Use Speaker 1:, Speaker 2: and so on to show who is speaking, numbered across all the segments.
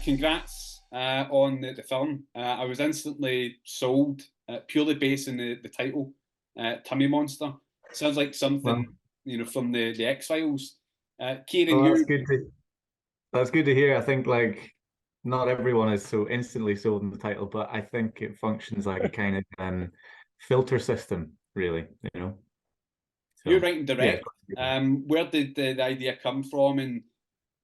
Speaker 1: Congrats on the film. I was instantly sold, purely based on the title, Tummy Monster. Sounds like
Speaker 2: Well,
Speaker 1: something from the X Files. Ciaran,
Speaker 2: well,
Speaker 1: you
Speaker 2: that's good to hear. I think like not everyone is so instantly sold in the title, but I think it functions like a kind of filter system, really, you know.
Speaker 1: you
Speaker 2: So
Speaker 1: write and
Speaker 2: yeah,
Speaker 1: direct. Where did the idea come from, and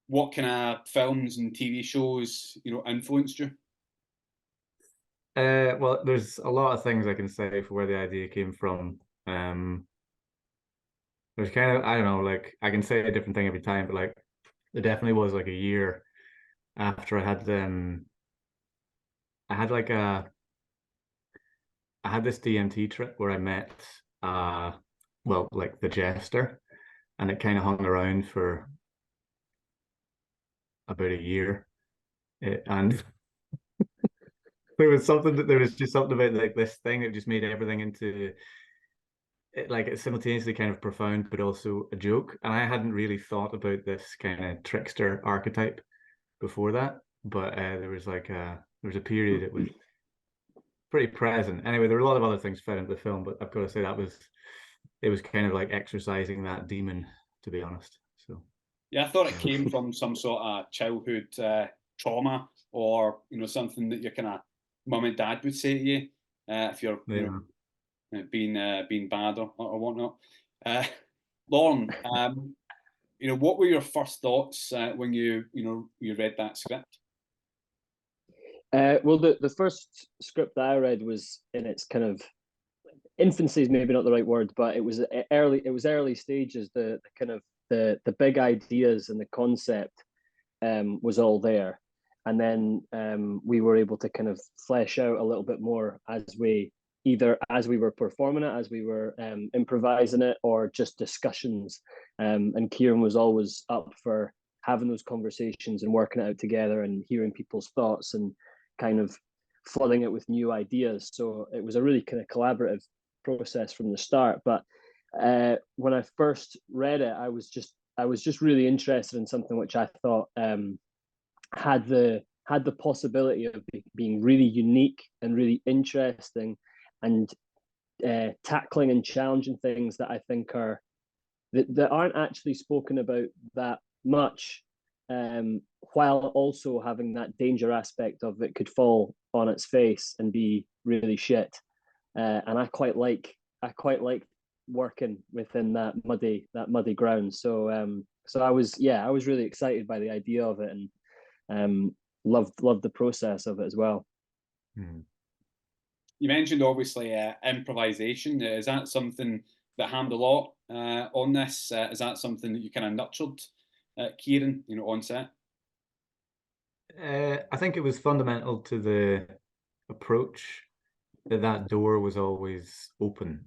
Speaker 1: what kind of films and TV shows influenced you?
Speaker 2: well, there's a lot of things I can say for where the idea came from. There's kind of I don't know, like I can say a different thing every time, but like there definitely was like a year after I had like a I had this DMT trip where I met well, like the Jester, and it kind of hung around for about a year. And there was just something about like this thing that just made everything into it, like it's simultaneously kind of profound but also a joke. And I hadn't really thought about this kind of trickster archetype before that, but there was a period it was pretty present. Anyway, there were a lot of other things fed into the film, but I've got to say it was kind of like exercising that demon, to be honest. So
Speaker 1: Yeah, I thought it came from some sort of childhood trauma, or something that your kind of mum and dad would say to you if you're
Speaker 2: yeah.
Speaker 1: being bad or whatnot. Uh, Lauren, what were your first thoughts when you read that script?
Speaker 3: Well, the first script that I read was in its kind of infancy is maybe not the right word, but it was early. It was early stages. The kind of the big ideas and the concept was all there, and then we were able to kind of flesh out a little bit more as we were performing it, as we were improvising it, or just discussions. And Ciaran was always up for having those conversations and working it out together and hearing people's thoughts and kind of flooding it with new ideas. So it was a really kind of collaborative process from the start. But when I first read it, I was just really interested in something which I thought had the possibility of being really unique and really interesting, and tackling and challenging things that I think that aren't actually spoken about that much, while also having that danger aspect of it could fall on its face and be really shit. And I quite like working within that muddy ground. So I was really excited by the idea of it, and loved the process of it as well.
Speaker 2: Hmm.
Speaker 1: You mentioned obviously improvisation. Is that something that hammed a lot on this? Is that something that you kind of nurtured, Ciaran, on set?
Speaker 2: I think it was fundamental to the approach that door was always open.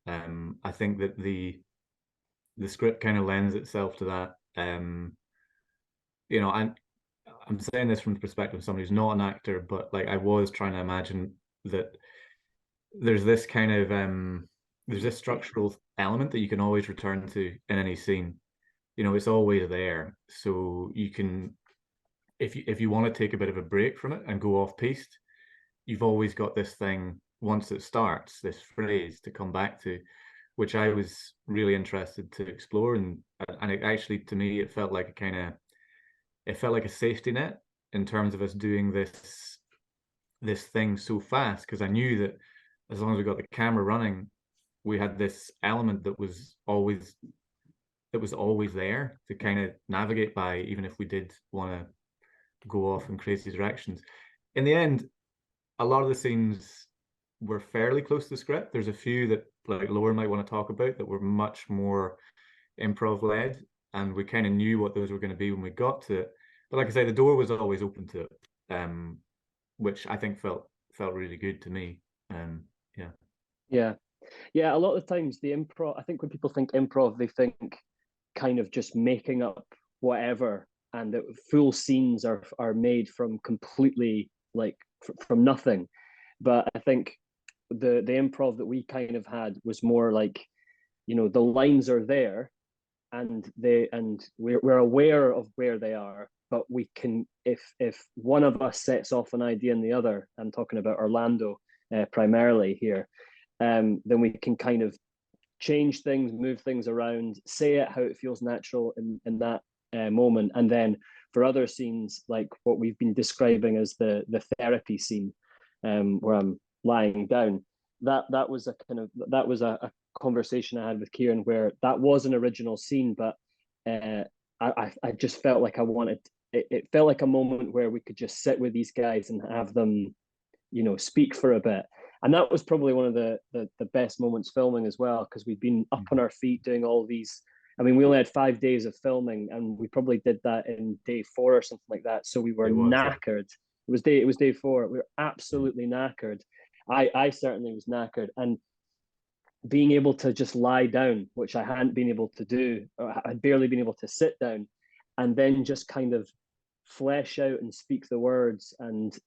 Speaker 2: I think that the script kind of lends itself to that. You know, I'm saying this from the perspective of somebody who's not an actor, but like I was trying to imagine that there's this kind of there's this structural element that you can always return to in any scene. You know, it's always there. So you can if you want to take a bit of a break from it and go off piste, you've always got this thing once it starts, this phrase to come back to, which I was really interested to explore. And it actually to me it felt like a kind of it felt like a safety net in terms of us doing this thing so fast, because I knew that as long as we got the camera running, we had this element that was always there to kind of navigate by, even if we did want to go off in crazy directions. In the end, a lot of the scenes were fairly close to the script. There's a few that like Laura might want to talk about that were much more improv led, and we kind of knew what those were going to be when we got to it. But like I say, the door was always open to it, which I think felt really good to me. Yeah.
Speaker 3: Yeah, yeah. A lot of the times, the improv. I think when people think improv, they think kind of just making up whatever, and that full scenes are made from completely like from nothing. But I think the improv that we kind of had was more like, the lines are there, we're aware of where they are, but we can, if one of us sets off an idea in the other, I'm talking about Orlando primarily here, then we can kind of change things, move things around, say it how it feels natural in that moment. And then for other scenes, like what we've been describing as the therapy scene, where I'm lying down, that was a conversation I had with Ciaran, where that was an original scene, but I just felt like I wanted it felt like a moment where we could just sit with these guys and have them, speak for a bit. And that was probably one of the best moments filming as well, because we'd been up on our feet doing all these. I mean, we only had 5 days of filming, and we probably did that in day 4 or something like that. So we were knackered. It was day 4. We were absolutely knackered. I certainly was knackered, and being able to just lie down, which I hadn't been able to do, or I'd barely been able to sit down, and then just kind of flesh out and speak the words and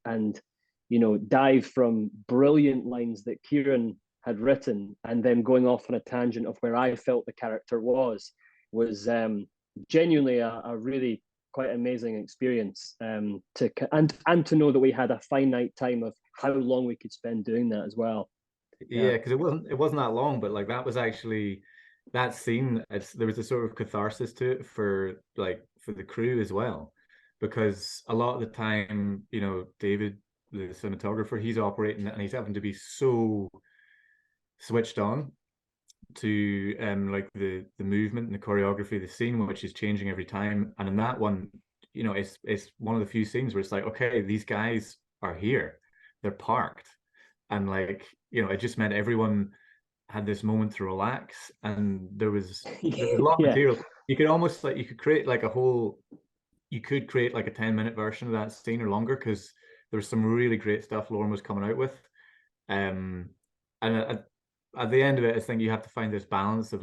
Speaker 3: dive from brilliant lines that Ciaran had written, and then going off on a tangent of where I felt the character was genuinely a really quite amazing experience, to know that we had a finite time of how long we could spend doing that as well.
Speaker 2: Yeah, because it wasn't that long, but like that was actually that scene. There was a sort of catharsis to it for the crew as well, because a lot of the time, David, the cinematographer, he's operating and he's having to be so switched on to like the movement and the choreography of the scene, which is changing every time. And in that one, it's one of the few scenes where it's like, okay, these guys are here, they're parked, and it just meant everyone had this moment to relax, and there was a lot of material. You could almost you could create like a 10-minute version of that scene or longer, because there was some really great stuff Lorn was coming out with. And at the end of it, I think you have to find this balance of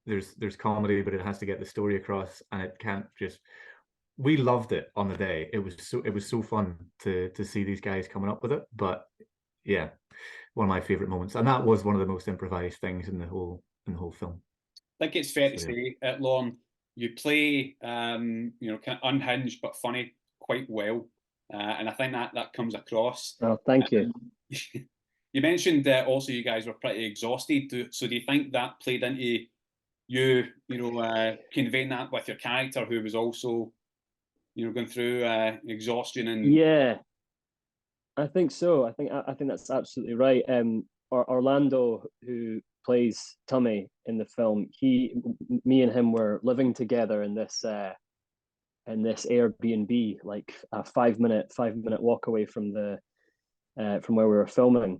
Speaker 2: there's comedy, but it has to get the story across, and it can't just. We loved it on the day. It was so fun to see these guys coming up with it. But yeah, one of my favorite moments, and that was one of the most improvised things in the whole film.
Speaker 1: I think it's fair to say, Lorn, you play kind of unhinged but funny quite well, and I think that comes across.
Speaker 3: Oh, thank you.
Speaker 1: You mentioned that also you guys were pretty exhausted. So do you think that played into you, conveying that with your character, who was also, going through exhaustion? And
Speaker 3: yeah, I think so. I think that's absolutely right. Orlando, who plays Tummy in the film, me and him were living together in this Airbnb, like a 5-minute walk away from from where we were filming.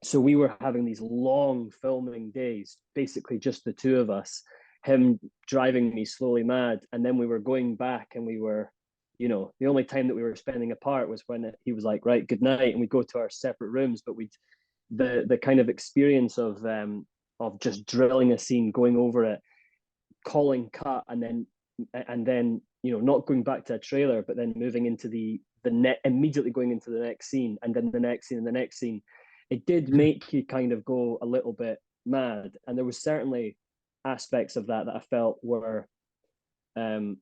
Speaker 3: So we were having these long filming days, basically just the two of us, him driving me slowly mad. And then we were going back, and we were, the only time that we were spending apart was when he was like, right, good night. And we go to our separate rooms, but the kind of experience of just drilling a scene, going over it, calling cut, and then not going back to a trailer, but then moving into immediately going into the next scene, and then the next scene and the next scene. It did make you kind of go a little bit mad, and there was certainly aspects of that I felt were, on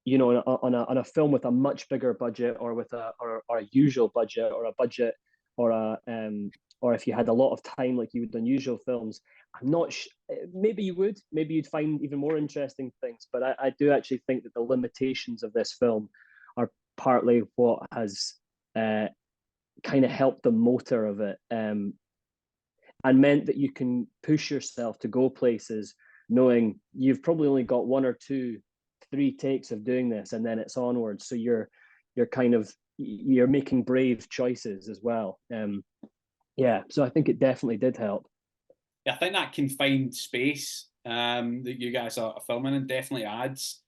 Speaker 3: a film with a much bigger budget, or with a usual budget, or a budget, or if you had a lot of time like you would on usual films. I'm not maybe you'd find even more interesting things, but I do actually think that the limitations of this film are partly what has kind of helped the motor of it, and meant that you can push yourself to go places knowing you've probably only got 1 or 2, 3 takes of doing this, and then it's onwards. So you're making brave choices as well. So I think it definitely did help.
Speaker 1: Yeah, I think that confined space that you guys are filming in definitely adds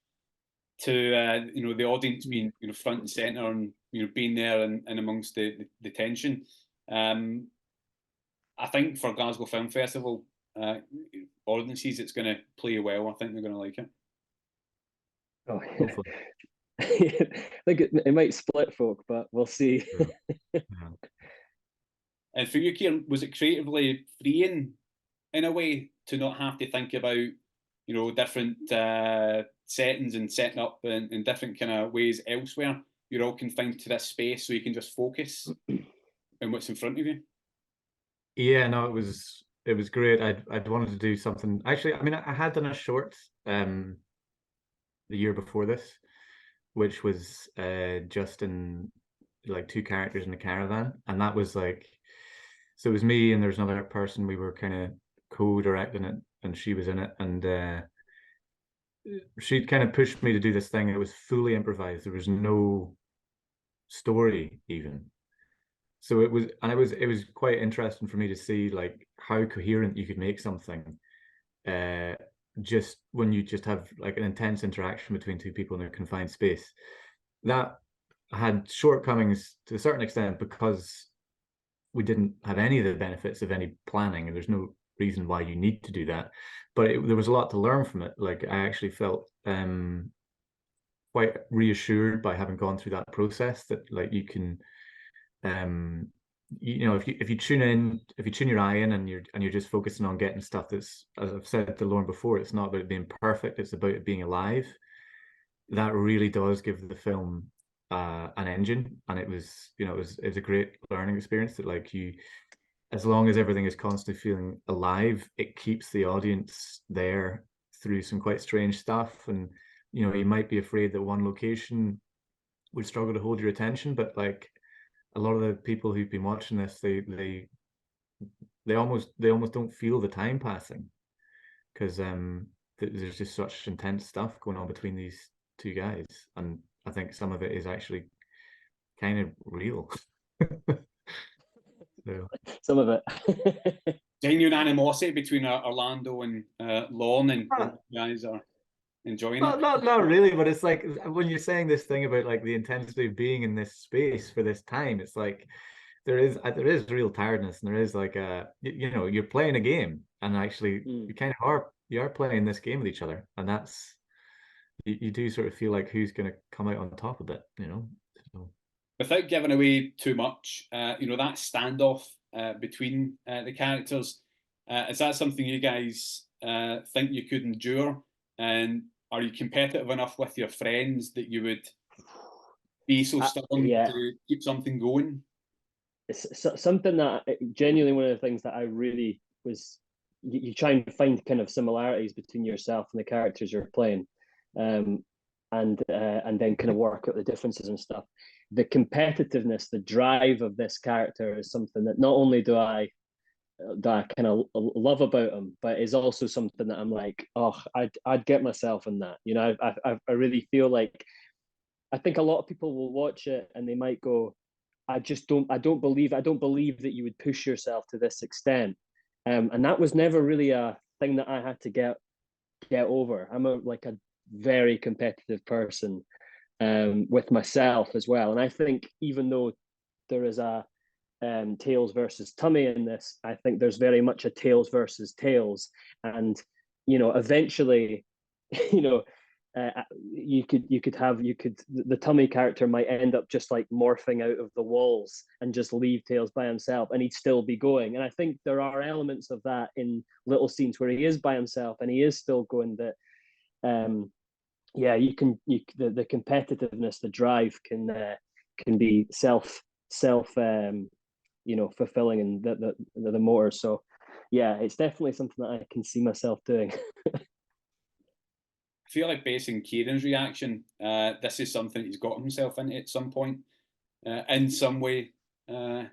Speaker 1: to the audience being front and center, and being there and amongst the tension. I think for Glasgow Film Festival audiences, it's going to play well. I think they're going to like it.
Speaker 3: Oh, hopefully. I think it might split folk, but we'll see.
Speaker 2: Yeah.
Speaker 1: And for you, Ciaran, was it creatively freeing in a way to not have to think about you know, different settings and setting up in different kind of ways elsewhere, you're all confined to this space, so you can just focus on what's in front of you.
Speaker 2: Yeah, no, it was great. I'd wanted to do something. Actually, I mean, I had done a short the year before this, which was just in like two characters in a caravan, and that was like, so it was me and there's another person. We were kind of co-directing it, and she was in it, and she'd kind of pushed me to do this thing. It was fully improvised. There was no story even. So it was quite interesting for me to see like how coherent you could make something just when you just have like an intense interaction between two people in a confined space. That had shortcomings to a certain extent because we didn't have any of the benefits of any planning, and there's no reason why you need to do that. But there was a lot to learn from it. Like I actually felt quite reassured by having gone through that process, that like you can you know, if you tune in, if you tune your eye in, and you're just focusing on getting stuff that's, as I've said to Lorn before, it's not about it being perfect, it's about it being alive. That really does give the film an engine, and it was, you know, it was a great learning experience. That like you, as long as everything is constantly feeling alive, it keeps the audience there through some quite strange stuff. And you know, you might be afraid that one location would struggle to hold your attention, but like a lot of the people who've been watching this, they almost don't feel the time passing, because there's just such intense stuff going on between these two guys, and I think some of it is actually kind of real. So.
Speaker 3: Some of it.
Speaker 1: Genuine animosity between Orlando and Lorn, and you guys are enjoying it.
Speaker 2: Not really, but it's like when you're saying this thing about like the intensity of being in this space for this time, it's like there is real tiredness, and there is like you know, you're playing a game, and actually you kind of are playing this game with each other, and that's you do sort of feel like who's going to come out on top of it, you know. So.
Speaker 1: Without giving away too much, you know, that standoff between the characters, is that something you guys think you could endure? And are you competitive enough with your friends that you would be so stubborn to keep something going?
Speaker 3: It's something that genuinely, one of the things that I really was, you try and find kind of similarities between yourself and the characters you're playing, and then kind of work out the differences and stuff. The competitiveness, the drive of this character is something that not only do I kind of love about him, but is also something that I'm like, oh, I'd get myself in that. You know, I really feel like, I think a lot of people will watch it and they might go, I don't believe that you would push yourself to this extent. And that was never really a thing that I had to get over. I'm a very competitive person, with myself as well. And I think even though there is a tails versus tummy in this, I think there's very much a tails versus tails. And, you know, eventually, you know, the tummy character might end up just like morphing out of the walls and just leave Tails by himself, and he'd still be going. And I think there are elements of that in little scenes where he is by himself and he is still going, that the competitiveness, the drive can be self you know, fulfilling, and the motor. So yeah, it's definitely something that I can see myself doing.
Speaker 1: I feel like, based on Ciaran's reaction, this is something he's got himself into at some point, in some way, in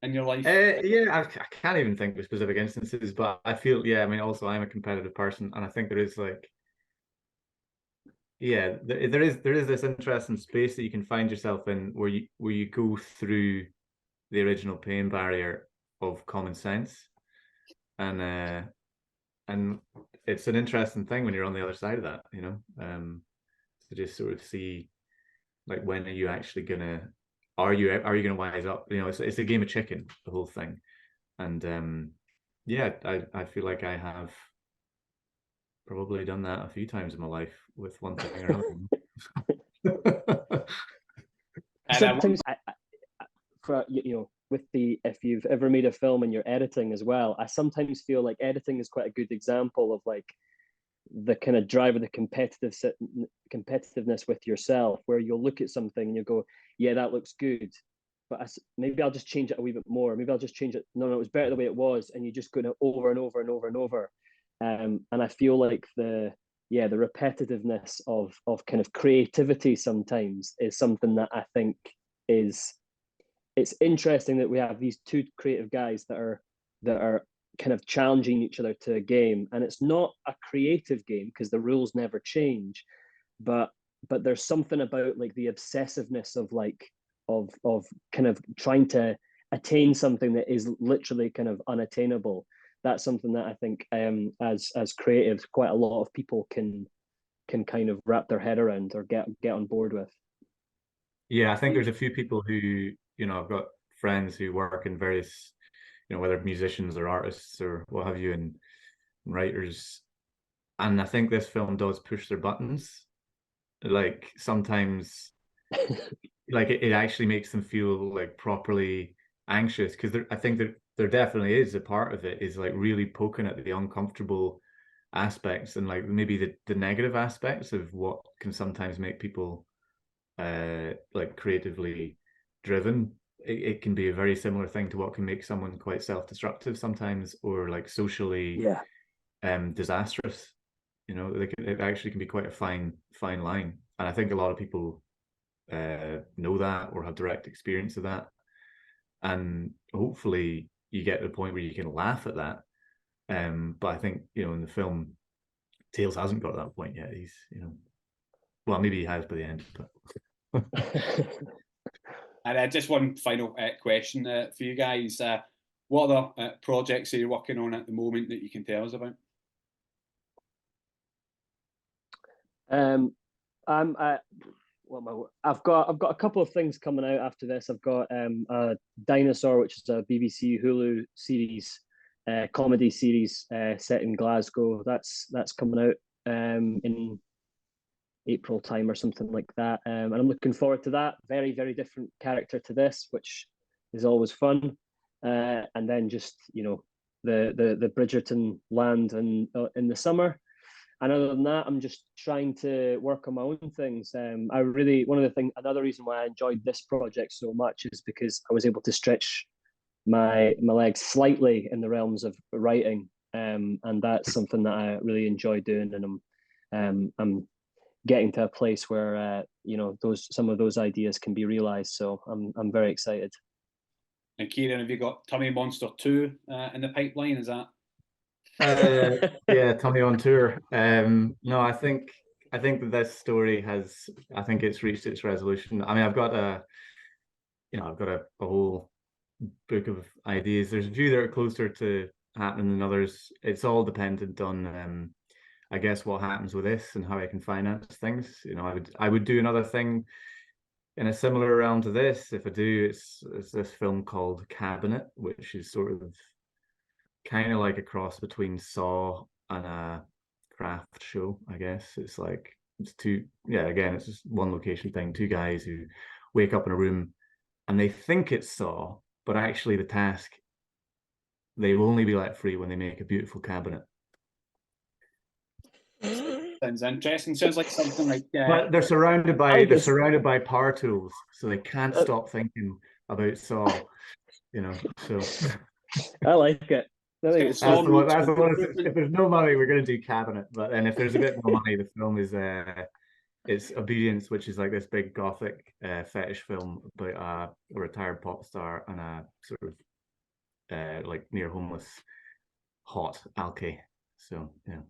Speaker 1: your life.
Speaker 2: I can't even think of specific instances, but I feel, I mean, also I'm a competitive person, and I think there is like, there is this interesting space that you can find yourself in, where you go through the original pain barrier of common sense, and it's an interesting thing when you're on the other side of that, you know, to just sort of see, like, when are you actually gonna, are you gonna wise up? You know, it's a game of chicken, the whole thing. And I feel like I have probably done that a few times in my life with one thing or another.
Speaker 3: Sometimes with if you've ever made a film and you're editing as well, I sometimes feel like editing is quite a good example of like the kind of drive of the competitiveness with yourself, where you'll look at something and you go, yeah, that looks good, but maybe I'll just change it a wee bit more. Maybe I'll just change it. No, it was better the way it was. And you just go over and over and over and over. And I feel like the repetitiveness of kind of creativity sometimes is something that I think it's interesting that we have these two creative guys that are kind of challenging each other to a game, and it's not a creative game because the rules never change, but there's something about like the obsessiveness of like of kind of trying to attain something that is literally kind of unattainable. That's something that I think as creatives quite a lot of people can kind of wrap their head around or get on board with.
Speaker 2: Yeah, I think there's a few people who, you know, I've got friends who work in various, you know, whether musicians or artists or what have you, and writers, and I think this film does push their buttons. Like sometimes, like it actually makes them feel like properly anxious, because I think that there definitely is a part of it is like really poking at the uncomfortable aspects and like maybe the negative aspects of what can sometimes make people like creatively driven. It can be a very similar thing to what can make someone quite self-destructive sometimes, or like socially disastrous. You know, it actually can be quite a fine line, and I think a lot of people know that or have direct experience of that, and hopefully you get to the point where you can laugh at that. But I think, you know, in the film, Tails hasn't got to that point yet. He's, you know, well, maybe he has by the end, but
Speaker 1: And just one final question for you guys. What other projects are you working on at the moment that you can tell us about?
Speaker 3: I've got a couple of things coming out after this. I've got a Dinosaur, which is a BBC Hulu series, comedy series set in Glasgow. That's coming out in April time or something like that, and I'm looking forward to that. Very, very different character to this, which is always fun. And then just, you know, the Bridgerton land and in the summer. And other than that, I'm just trying to work on my own things. Another reason why I enjoyed this project so much is because I was able to stretch my legs slightly in the realms of writing, and that's something that I really enjoy doing. And I'm getting to a place where you know, some of those ideas can be realized. So I'm very excited.
Speaker 2: And
Speaker 1: Ciaran, have you got Tummy Monster 2 in the pipeline? Is that?
Speaker 2: Yeah, Tummy on tour. No, I think that this story has, I think it's reached its resolution. I mean, I've got a whole book of ideas. There's a few that are closer to happening than others. It's all dependent on I guess what happens with this and how I can finance things. You know, I would do another thing in a similar realm to this. If I do, it's this film called Cabinet, which is sort of kind of like a cross between Saw and a craft show, I guess. It's like, it's just one location thing, two guys who wake up in a room and they think it's Saw, but actually the task, they will only be let free when they make a beautiful cabinet.
Speaker 1: Sounds interesting. Sounds like something like
Speaker 2: but they're surrounded by power tools, so they can't stop thinking about Saw, you know. So
Speaker 3: I like it.
Speaker 2: That's the one. If there's no money, we're going to do Cabinet. But then if there's a bit more money, the film is it's Obedience, which is like this big gothic fetish film about a retired pop star and a sort of like near homeless hot alky. So yeah.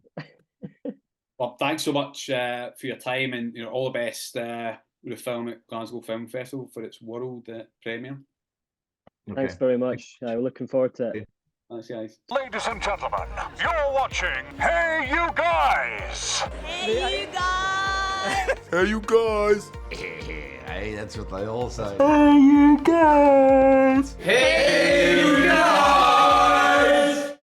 Speaker 1: Well, thanks so much for your time, and, you know, all the best with the film at Glasgow Film Festival for its world premiere.
Speaker 2: Okay.
Speaker 3: Thanks very much. I'm looking forward to it.
Speaker 1: Thanks, guys.
Speaker 4: Ladies and gentlemen, you're watching Hey You Guys!
Speaker 5: Hey, you guys!
Speaker 4: Hey you guys!
Speaker 6: Hey, that's what they all say.
Speaker 4: Hey you guys!
Speaker 6: Hey, you guys!